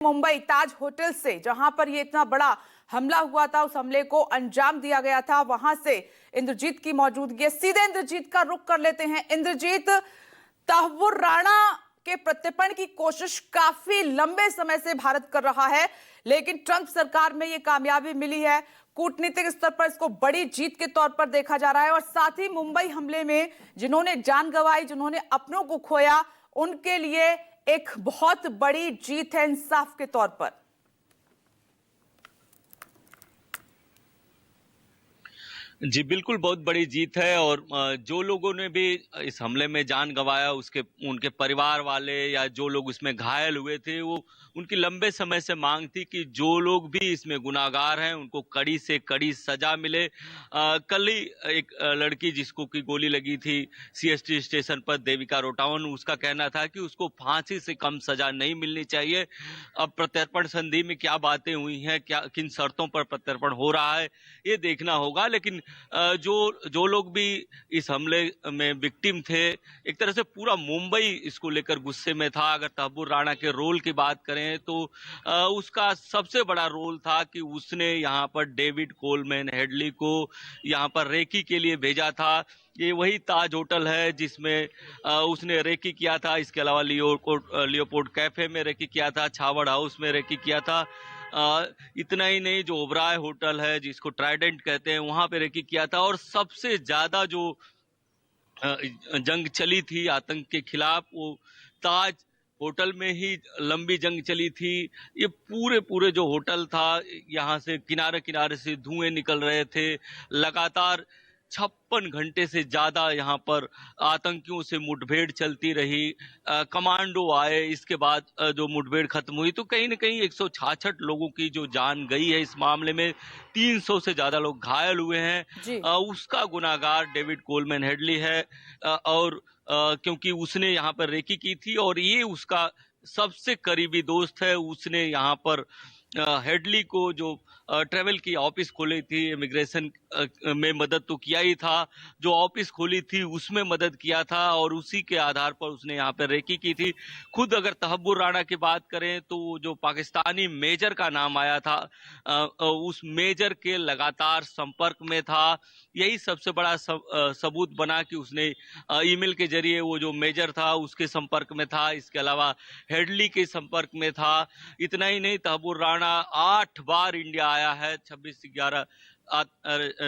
मुंबई ताज hotel से जहां पर ये इतना बड़ा हमला हुआ था, उस हमले को अंजाम दिया गया था, वहां से इंद्रजीत की मौजूदगी है। सीधे इंद्रजीत का रुख कर लेते हैं। इंद्रजीत, तहव्वुर राणा के प्रत्यर्पण की कोशिश काफी लंबे समय से भारत कर रहा है, लेकिन ट्रंप सरकार में ये कामयाबी मिली है। कूटनीतिक स्तर पर इसको बड़ी जीत के तौर पर देखा जा रहा है और साथ ही मुंबई हमले में जिन्होंने जान गंवाई, जिन्होंने अपनों को खोया, उनके लिए एक बहुत बड़ी जीत है इंसाफ के तौर पर। जी बिल्कुल, बहुत बड़ी जीत है। और जो लोगों ने भी इस हमले में जान गंवाया, उनके परिवार वाले या जो लोग इसमें घायल हुए थे, वो उनकी लंबे समय से मांग थी कि जो लोग भी इसमें गुनाहगार हैं उनको कड़ी से कड़ी सजा मिले। कल ही एक लड़की जिसको की गोली लगी थी सीएसटी स्टेशन पर, देविका रोटावन, उसका कहना था कि उसको फांसी से कम सजा नहीं मिलनी चाहिए। अब प्रत्यर्पण संधि में क्या बातें हुई हैं, क्या किन शर्तों पर प्रत्यर्पण हो रहा है, ये देखना होगा। लेकिन जो लोग भी इस हमले में विक्टिम थे, एक तरह से पूरा मुंबई इसको लेकर गुस्से में था। अगर तहव्वुर राणा के रोल की बात करें तो उसका सबसे बड़ा रोल था कि उसने यहाँ पर डेविड कोलमैन हेडली को यहाँ पर रेकी के लिए भेजा था। ये वही ताज होटल है जिसमें उसने रेकी किया था। इसके अलावा लियोपोल्ड कैफे में रेकी किया था, छावड़ हाउस में रेकी किया था। इतना ही नहीं, जो ओबराय होटल है जिसको ट्राइडेंट कहते हैं, वहां पे रेकी किया था। और सबसे ज्यादा जो जंग चली थी आतंक के खिलाफ, वो ताज होटल में ही लंबी जंग चली थी। ये पूरे जो होटल था, यहाँ से किनारे किनारे से धुएं निकल रहे थे। लगातार 56 घंटे से ज्यादा यहाँ पर आतंकियों से मुठभेड़ चलती रही। कमांडो आए, इसके बाद जो मुठभेड़ खत्म हुई तो कहीं न कहीं 166 लोगों की जो जान गई है इस मामले में, 300 से ज्यादा लोग घायल हुए हैं। उसका गुनाहगार डेविड कोलमैन हेडली है। और क्योंकि उसने यहाँ पर रेकी की थी और ये उसका सबसे करीबी दोस्त है। उसने यहाँ पर हेडली को जो ट्रेवल की ऑफिस खोली थी, इमिग्रेशन में मदद तो किया ही था, जो ऑफिस खोली थी उसमें मदद किया था और उसी के आधार पर उसने यहाँ पर रेकी की थी। खुद अगर तहव्वुर राणा की बात करें तो जो पाकिस्तानी मेजर का नाम आया था, उस मेजर के लगातार संपर्क में था। यही सबसे बड़ा सबूत बना कि उसने ईमेल के जरिए वो जो मेजर था उसके संपर्क में था, इसके अलावा हेडली के संपर्क में था। इतना ही नहीं, तहव्वुर राणा 8 बार इंडिया आया है। 26/11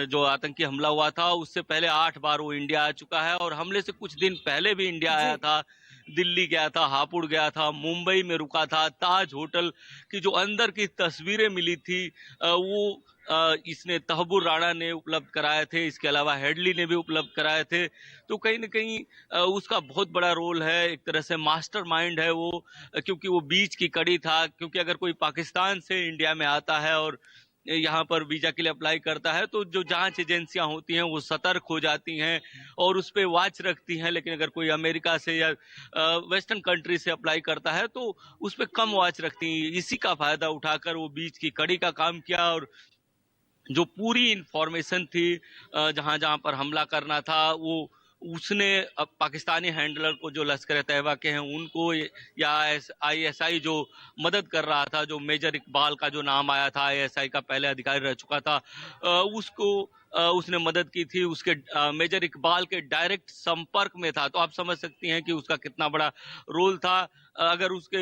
जो आतंकी हमला हुआ था उससे पहले 8 बार वो इंडिया आ चुका है और हमले से कुछ दिन पहले भी इंडिया आया था। दिल्ली गया था, हापुड़ गया था, मुंबई में रुका था। ताज होटल की जो अंदर की तस्वीरें मिली थी वो इसने तहव्वुर राणा ने उपलब्ध कराए थे, इसके अलावा हेडली ने भी उपलब्ध कराए थे। तो कहीं न कहीं उसका बहुत बड़ा रोल है। एक तरह से मास्टरमाइंड है वो, क्योंकि वो बीच की कड़ी था। क्योंकि अगर कोई पाकिस्तान से इंडिया में आता है और यहाँ पर वीजा के लिए अप्लाई करता है तो जो जांच एजेंसियां होती हैं वो सतर्क हो जाती हैं और उस पर वॉच रखती हैं। लेकिन अगर कोई अमेरिका से या वेस्टर्न कंट्री से अप्लाई करता है तो उस पर कम वॉच रखती हैं। इसी का फायदा उठाकर वो बीच की कड़ी का काम किया और जो पूरी इंफॉर्मेशन थी जहां जहां पर हमला करना था, वो उसने पाकिस्तानी हैंडलर को, जो लश्कर तैयबा के हैं उनको, या आईएसआई जो मदद कर रहा था, जो मेजर इकबाल का जो नाम आया था, आईएसआई का पहले अधिकारी रह चुका था, उसको उसने मदद की थी। उसके मेजर इकबाल के डायरेक्ट संपर्क में था। तो आप समझ सकती हैं कि उसका कितना बड़ा रोल था। अगर उसके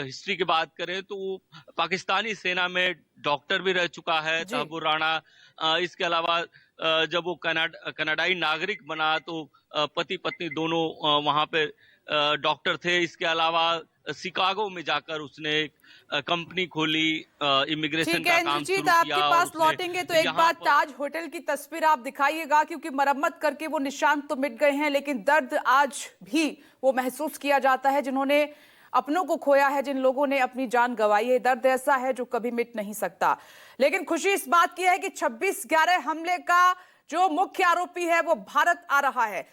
हिस्ट्री की बात करें तो वो पाकिस्तानी सेना में डॉक्टर भी रह चुका है तहव्वुर राणा। इसके अलावा जब वो कनाडाई नागरिक बना तो पति पत्नी दोनों वहां पे डॉक्टर थे। इसके अलावा शिकागो में जाकर उसने एक कंपनी खोली, इमिग्रेशन का काम शुरू किया। आपके पास लौटेंगे तो एक बात ताज होटल की तस्वीर आप दिखाइएगा, क्योंकि मरम्मत करके वो निशान तो मिट गए हैं, लेकिन दर्द आज भी वो महसूस किया जाता है जिन्होंने अपनों को खोया है, जिन लोगों ने अपनी जान गंवाई है। दर्द ऐसा है जो कभी मिट नहीं सकता। लेकिन खुशी इस बात की है कि 26/11 हमले का जो मुख्य आरोपी है वो भारत आ रहा है।